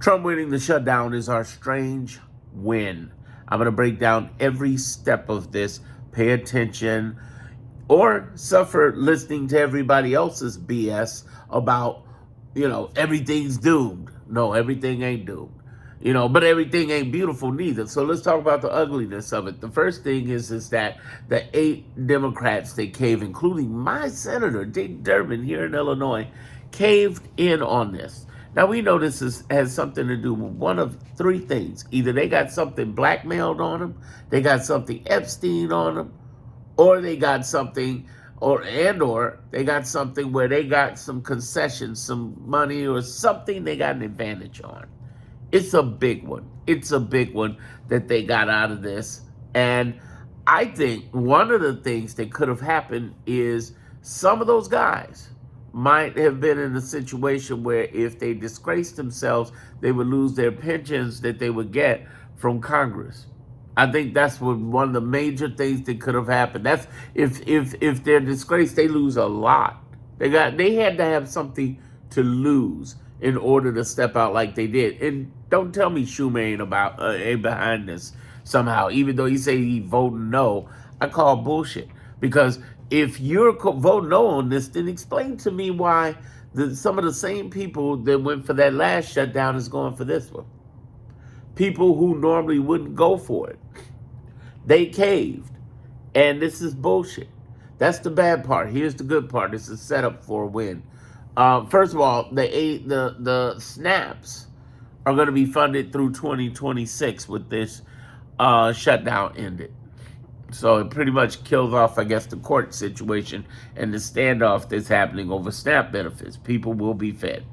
Trump winning the shutdown is our strange win. I'm going to break down every step of this. Pay attention or suffer listening to everybody else's BS about, everything's doomed. No, everything ain't doomed. But everything ain't beautiful neither. So let's talk about the ugliness of it. The first thing is that the 8 Democrats that caved, including my senator, Dick Durbin here in Illinois, caved in on this. Now we know has something to do with one of 3 things. Either they got something blackmailed on them, they got something Epstein on them, or they got something, or they got something where they got some concessions, some money, or something they got an advantage on. It's a big one. It's a big one that they got out of this. And I think one of the things that could have happened is some of those guys might have been in a situation where if they disgraced themselves, they would lose their pensions that they would get from Congress. I think that's one of the major things that could have happened. That's if they're disgraced, they lose a lot. They had to have something to lose in order to step out like they did. And don't tell me Schumer ain't behind this somehow. Even though he say he voting no, I call bullshit. Because if you're voting no on this, then explain to me why some of the same people that went for that last shutdown is going for this one. People who normally wouldn't go for it. They caved. And this is bullshit. That's the bad part. Here's the good part. This is set up for a win. First of all, the snaps are going to be funded through 2026 with this shutdown ended. So it pretty much kills off, I guess, the court situation and the standoff that's happening over SNAP benefits. People will be fed.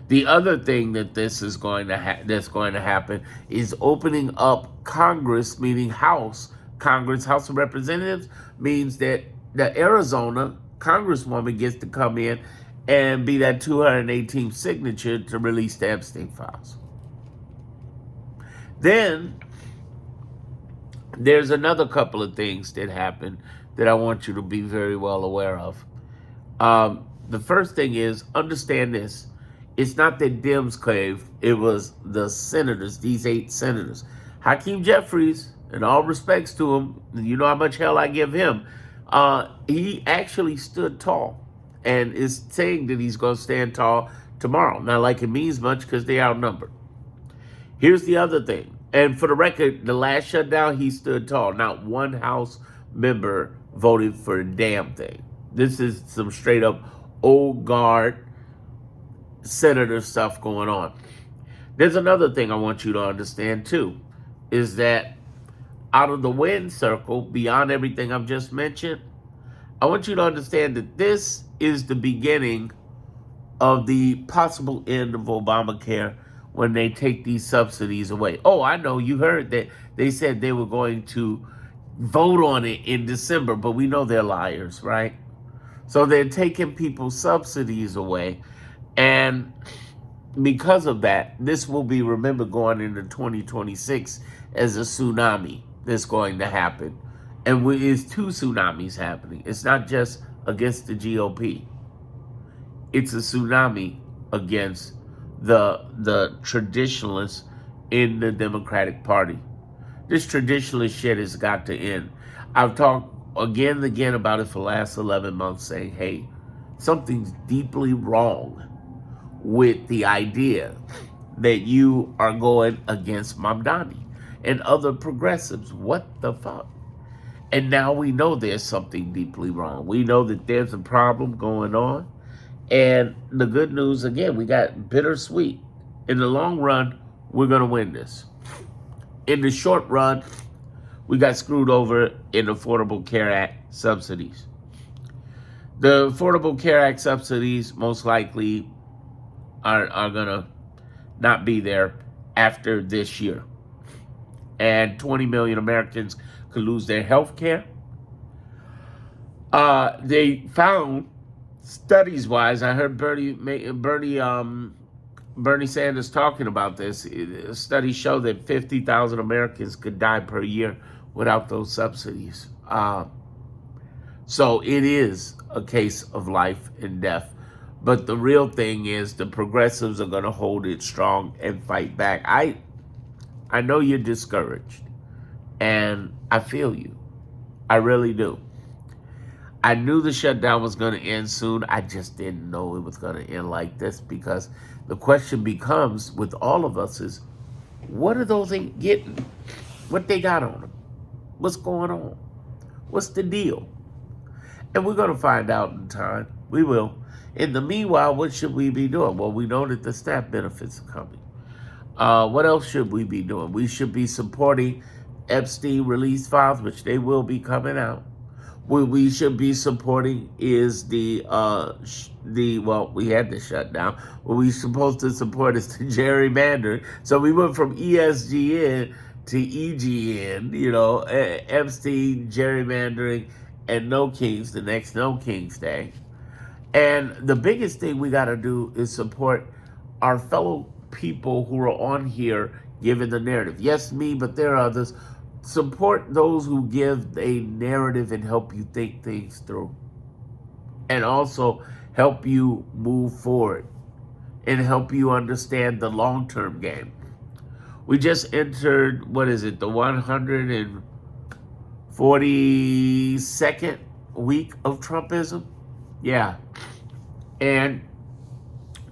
The other thing that this is that's going to happen is opening up Congress, meaning House of Representatives, means that the Arizona Congresswoman gets to come in and be that 218th signature to release the Epstein files. Then there's another couple of things that happen that I want you to be very well aware of. The first thing is, understand this. It's not that Dems caved. It was the senators, these 8 senators. Hakeem Jeffries, in all respects to him, you know how much hell I give him, he actually stood tall and is saying that he's going to stand tall tomorrow. Not like it means much because they're outnumbered. Here's the other thing. And for the record, the last shutdown, he stood tall. Not one House member voted for a damn thing. This is some straight up old guard senator stuff going on. There's another thing I want you to understand too, is that out of the win circle, beyond everything I've just mentioned, I want you to understand that this is the beginning of the possible end of Obamacare when they take these subsidies away. Oh, I know, you heard that they said they were going to vote on it in December, but we know they're liars, right? So they're taking people's subsidies away. And because of that, this will be remembered going into 2026 as a tsunami that's going to happen. And it's 2 tsunamis happening. It's not just against the GOP. It's a tsunami against the traditionalists in the Democratic Party. This traditionalist shit has got to end. I've talked again and again about it for the last 11 months, saying, hey, something's deeply wrong with the idea that you are going against Mamdani and other progressives. What the fuck? And now we know there's something deeply wrong. We know that there's a problem going on. And the good news, again, we got bittersweet. In the long run, we're going to win this. In the short run, we got screwed over in Affordable Care Act subsidies. The Affordable Care Act subsidies most likely are going to not be there after this year. And 20 million Americans could lose their health care. They found, studies-wise, I heard Bernie Sanders talking about this. Studies show that 50,000 Americans could die per year without those subsidies. So it is a case of life and death. But the real thing is the progressives are going to hold it strong and fight back. I know you're discouraged, and I feel you. I really do. I knew the shutdown was going to end soon. I just didn't know it was going to end like this, because the question becomes with all of us is, what are those ain't getting? What they got on them? What's going on? What's the deal? And we're going to find out in time. We will. In the meanwhile, what should we be doing? Well, we know that the SNAP benefits are coming. What else should we be doing? We should be supporting Epstein release files, which they will be coming out. What we should be supporting is well, we had the shutdown. What we're supposed to support is the gerrymandering. So we went from ESGN to EGN, Epstein, gerrymandering, and No Kings, the next No Kings Day. And the biggest thing we got to do is support our fellow people who are on here giving the narrative. Yes, me, but there are others. Support those who give a narrative and help you think things through. And also help you move forward and help you understand the long-term game. We just entered, the 142nd week of Trumpism? Yeah. And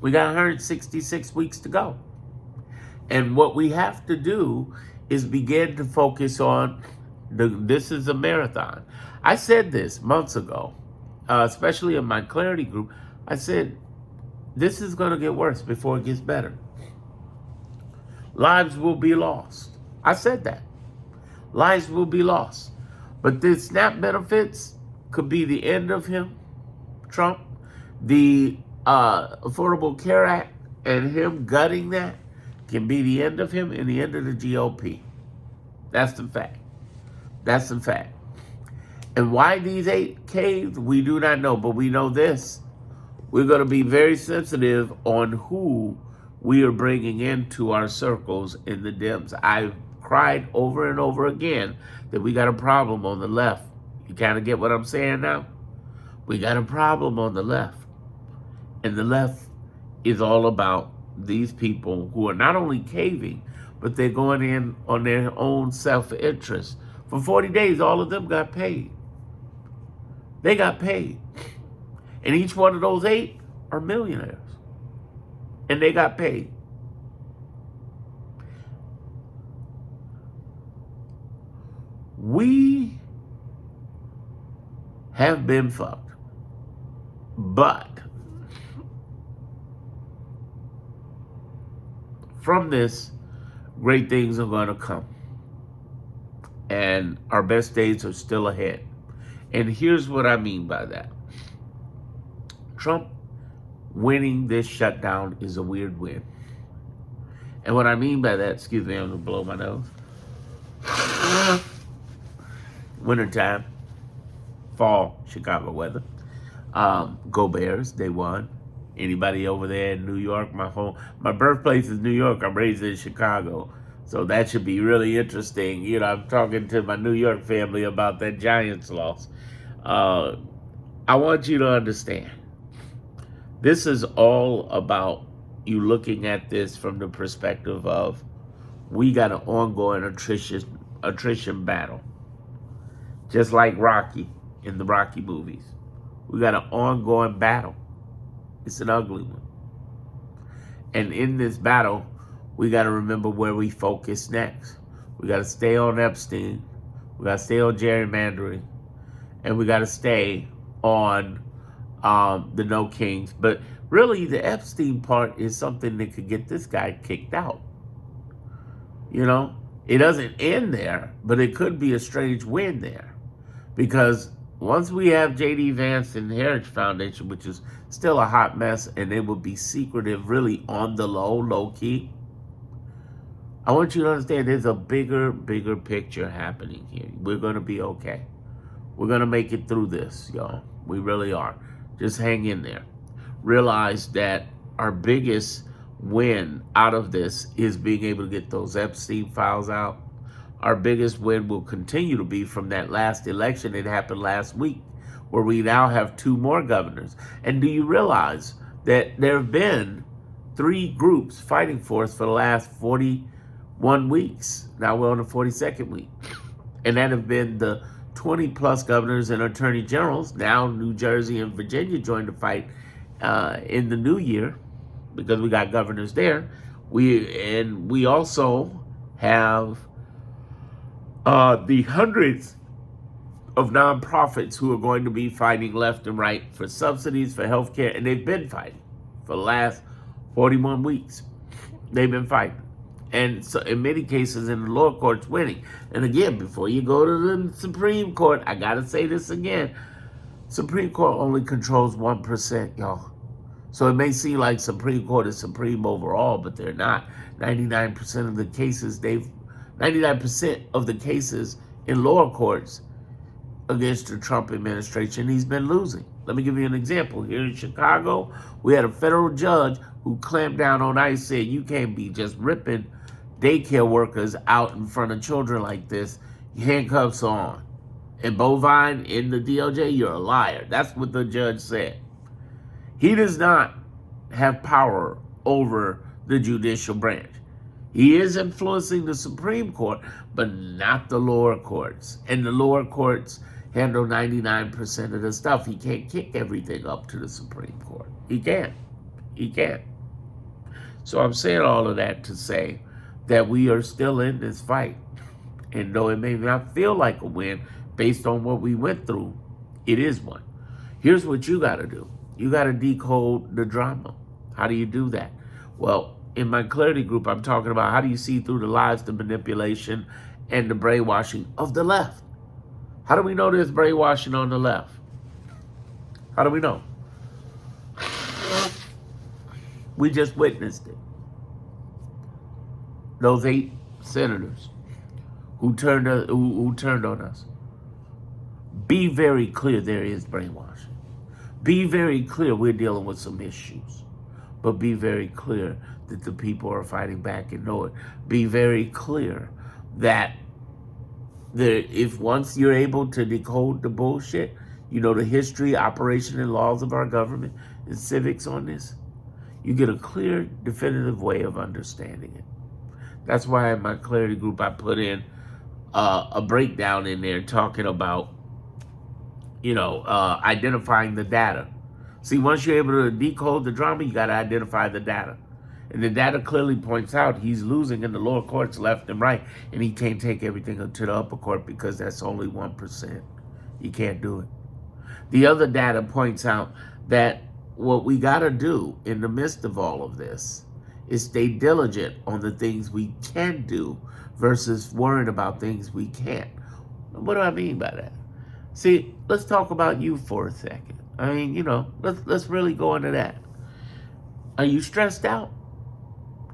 we got 166 weeks to go. And what we have to do is begin to focus on this is a marathon. I said this months ago, especially in my clarity group. I said, this is going to get worse before it gets better. Lives will be lost. I said that. Lives will be lost. But the SNAP benefits could be the end of him, Trump. The Affordable Care Act and him gutting that can be the end of him and the end of the GOP. That's the fact. That's the fact. And why these 8 caves, we do not know, but we know this. We're going to be very sensitive on who we are bringing into our circles in the Dems. I've cried over and over again that we got a problem on the left. You kind of get what I'm saying now? We got a problem on the left. And the left is all about these people who are not only caving, but they're going in on their own self-interest. For 40 days, all of them got paid. They got paid. And each one of those 8 are millionaires. And they got paid. We have been fucked. But from this, great things are going to come. And our best days are still ahead. And here's what I mean by that. Trump winning this shutdown is a weird win. And what I mean by that, excuse me, I'm going to blow my nose. Wintertime, fall, Chicago weather. Go Bears, they won. Anybody over there in New York? My birthplace is New York. I'm raised in Chicago. So that should be really interesting. I'm talking to my New York family about that Giants loss. I want you to understand. This is all about you looking at this from the perspective of we got an ongoing attrition battle. Just like Rocky in the Rocky movies. We got an ongoing battle. It's an ugly one. And in this battle, we got to remember where we focus next. We got to stay on Epstein. We got to stay on gerrymandering. And we got to stay on the No Kings. But really, the Epstein part is something that could get this guy kicked out. It doesn't end there, but it could be a strange win there. Because once we have J.D. Vance and the Heritage Foundation, which is still a hot mess, and it would be secretive, really on the low key, I want you to understand there's a bigger picture happening here. We're going to be okay. We're going to make it through this, y'all. We really are. Just hang in there. Realize that our biggest win out of this is being able to get those Epstein files out. Our biggest win will continue to be from that last election that happened last week, where we now have 2 more governors. And do you realize that there have been three groups fighting for us for the last 41 weeks. Now we're on the 42nd week. And that have been the 20 plus governors and attorney generals. Now New Jersey and Virginia joined the fight in the new year because we got governors there. We also have the hundreds of nonprofits who are going to be fighting left and right for subsidies for health care, and they've been fighting for the last 41 weeks. They've been fighting. And so in many cases in the lower courts winning. And again, before you go to the Supreme Court, I gotta say this again. Supreme Court only controls 1%, y'all. So it may seem like Supreme Court is supreme overall, but they're not. 99% of the cases 99% of the cases in lower courts against the Trump administration, he's been losing. Let me give you an example. Here in Chicago, we had a federal judge who clamped down on ICE, said you can't be just ripping daycare workers out in front of children like this. Handcuffs on. And Bovine in the DOJ, you're a liar. That's what the judge said. He does not have power over the judicial branch. He is influencing the Supreme Court, but not the lower courts. And the lower courts handle 99% of the stuff. He can't kick everything up to the Supreme Court. He can't. He can't. So I'm saying all of that to say that we are still in this fight. And though it may not feel like a win based on what we went through, it is one. Here's what you got to do. You got to decode the drama. How do you do that? Well, in my clarity group, I'm talking about how do you see through the lies, the manipulation, and the brainwashing of the left. How do we know there's brainwashing on the left? How do we know? We just witnessed it. Those 8 senators who turned on us. Be very clear there is brainwashing. Be very clear we're dealing with some issues. But be very clear that the people are fighting back and know it. Be very clear that if once you're able to decode the bullshit, you know the history, operation, and laws of our government and civics on this, you get a clear, definitive way of understanding it. That's why in my clarity group I put in a breakdown in there talking about, identifying the data. See, once you're able to decode the drama, you got to identify the data. And the data clearly points out he's losing in the lower courts left and right, and he can't take everything to the upper court because that's only 1%. You can't do it. The other data points out that what we got to do in the midst of all of this is stay diligent on the things we can do versus worrying about things we can't. What do I mean by that? See, let's talk about you for a second. I mean, let's really go into that. Are you stressed out?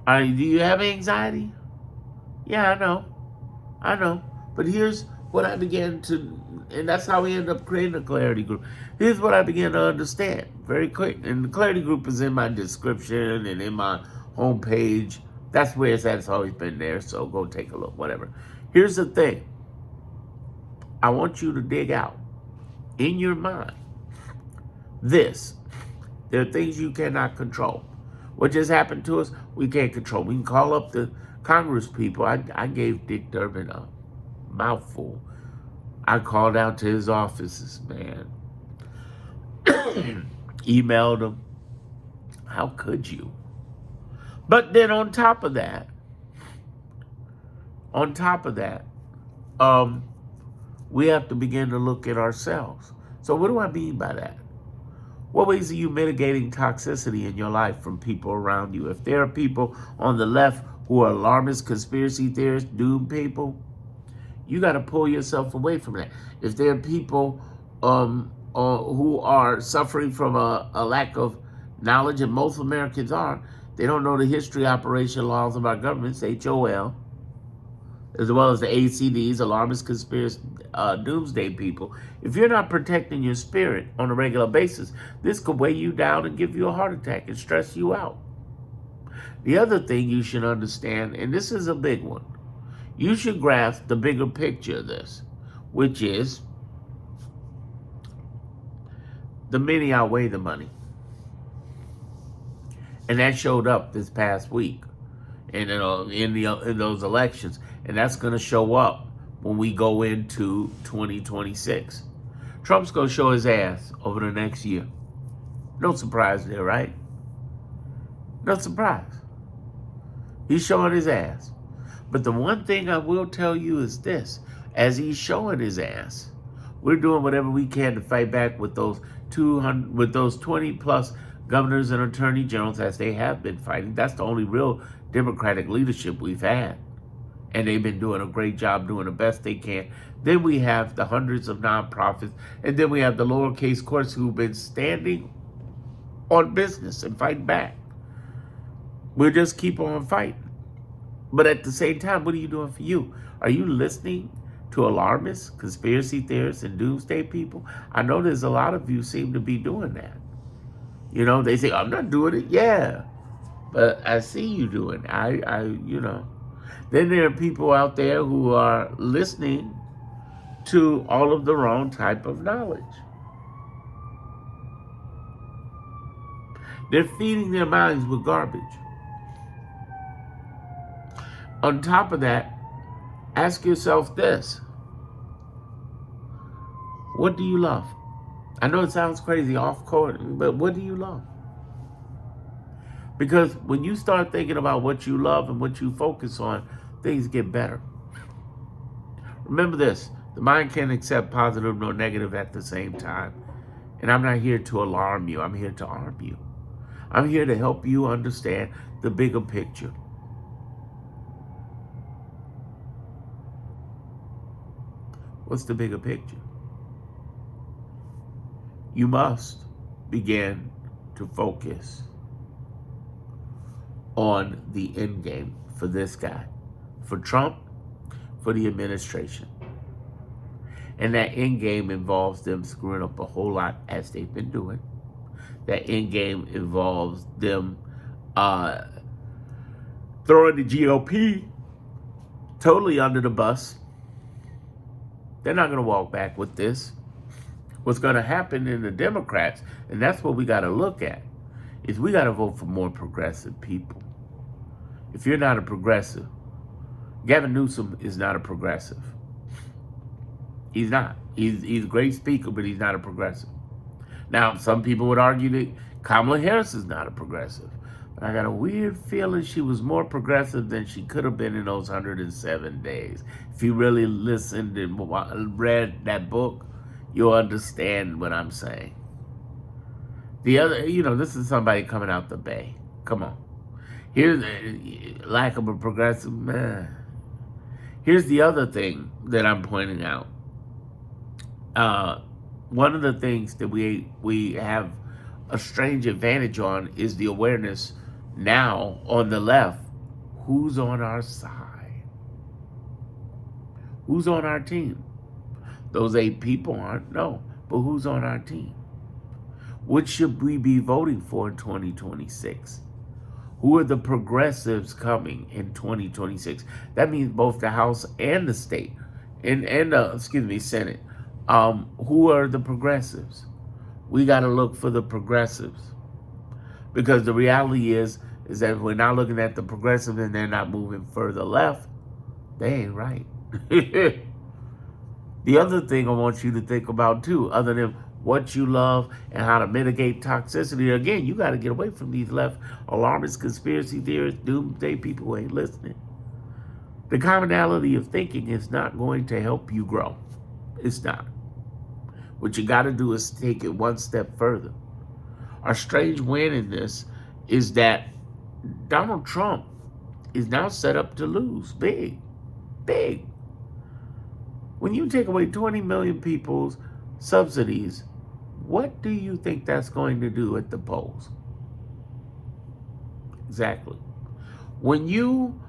Do you have anxiety? Yeah, I know. But here's what I began to, and that's how we end up creating a clarity group. Here's what I began to understand very quick. And the clarity group is in my description and in my homepage. That's where it's at. It's always been there. So go take a look, whatever. Here's the thing. I want you to dig out in your mind this. There are things you cannot control. What just happened to us, we can't control. We can call up the Congress people. I gave Dick Durbin a mouthful. I called out to his offices, man. Emailed him. How could you? But then on top of that, we have to begin to look at ourselves. So what do I mean by that? What ways are you mitigating toxicity in your life from people around you? If there are people on the left who are alarmist, conspiracy theorists, doom people, you got to pull yourself away from that. If there are people who are suffering from a lack of knowledge, and most Americans are, they don't know the history, operation, laws of our governments, HOL, as well as the ACDs, alarmist, conspiracy, doomsday people. If you're not protecting your spirit on a regular basis, this could weigh you down and give you a heart attack and stress you out. The other thing you should understand, and this is a big one, you should grasp the bigger picture of this, which is the many outweigh the money. And that showed up this past week in those elections. And that's going to show up when we go into 2026. Trump's going to show his ass over the next year. No surprise there, right? No surprise. He's showing his ass. But the one thing I will tell you is this. As he's showing his ass, we're doing whatever we can to fight back with those 20 plus governors and attorney generals, as they have been fighting. That's the only real Democratic leadership we've had. And they've been doing a great job, doing the best they can. Then we have the hundreds of nonprofits. And then we have the lowercase courts who've been standing on business and fighting back. We'll just keep on fighting. But at the same time, what are you doing for you? Are you listening to alarmists, conspiracy theorists, and doomsday people? I know there's a lot of you seem to be doing that. You know, they say, I'm not doing it. Yeah, but I see you doing it. Then there are people out there who are listening to all of the wrong type of knowledge. They're feeding their minds with garbage. On top of that, ask yourself this. What do you love? I know it sounds crazy, off court, but what do you love? Because when you start thinking about what you love and what you focus on, things get better. Remember this, the mind can't accept positive nor negative at the same time. And I'm not here to alarm you, I'm here to arm you. I'm here to help you understand the bigger picture. What's the bigger picture? You must begin to focus on the end game for this guy, for Trump, for the administration. And that end game involves them screwing up a whole lot, as they've been doing. That end game involves them throwing the GOP totally under the bus. They're not going to walk back with this. What's going to happen in the Democrats, and that's what we got to look at, is we got to vote for more progressive people. If you're not a progressive, Gavin Newsom is not a progressive. He's not. He's a great speaker, but he's not a progressive. Now, some people would argue that Kamala Harris is not a progressive. But I got a weird feeling she was more progressive than she could have been in those 107 days. If you really listened and read that book, you'll understand what I'm saying. The other, this is somebody coming out the Bay. Come on. Here's the lack of a progressive man. Here's the other thing that I'm pointing out. One of the things that we have a strange advantage on is the awareness now on the left. Who's on our side? Who's on our team? Those 8 people aren't, no, but who's on our team? What should we be voting for in 2026? Who are the progressives coming in 2026? That means both the House and the state, and Senate. Who are the progressives? We got to look for the progressives, because the reality is that if we're not looking at the progressives and they're not moving further left, they ain't right. The other thing I want you to think about too, other than what you love and how to mitigate toxicity, again, you got to get away from these left alarmist, conspiracy theorists, doomsday people who ain't listening. The commonality of thinking is not going to help you grow. It's not. What you got to do is take it one step further. Our strange win in this is that Donald Trump is now set up to lose big, big. When you take away 20 million people's subsidies, what do you think that's going to do at the polls? Exactly. When you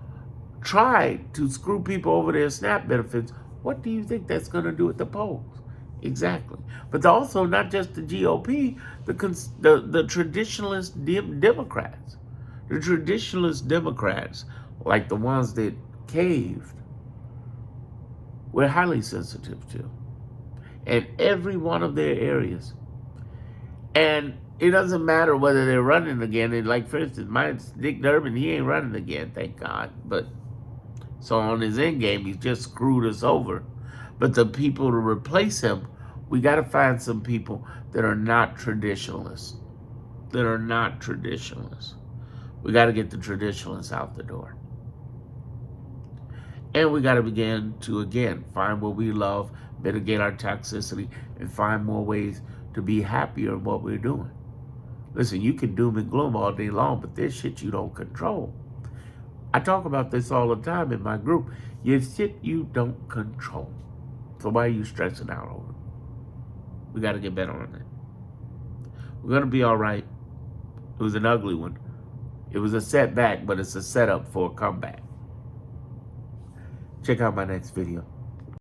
try to screw people over their SNAP benefits, what do you think that's going to do at the polls? Exactly. But also not just the GOP, the traditionalist Democrats. The traditionalist Democrats, like the ones that caved, we're highly sensitive to. And every one of their areas. And it doesn't matter whether they're running again. And like, for instance, mine's Dick Durbin. He ain't running again, thank God. But so on his end game, he's just screwed us over. But the people to replace him, we got to find some people that are not traditionalists. That are not traditionalists. We got to get the traditionalists out the door. And we got to begin to, again, find what we love, mitigate our toxicity, and find more ways to be happier in what we're doing. Listen, you can doom and gloom all day long, but there's shit you don't control. I talk about this all the time in my group. There's shit you don't control. So why are you stressing out over it? We got to get better on that. We're going to be all right. It was an ugly one. It was a setback, but it's a setup for a comeback. Check out my next video.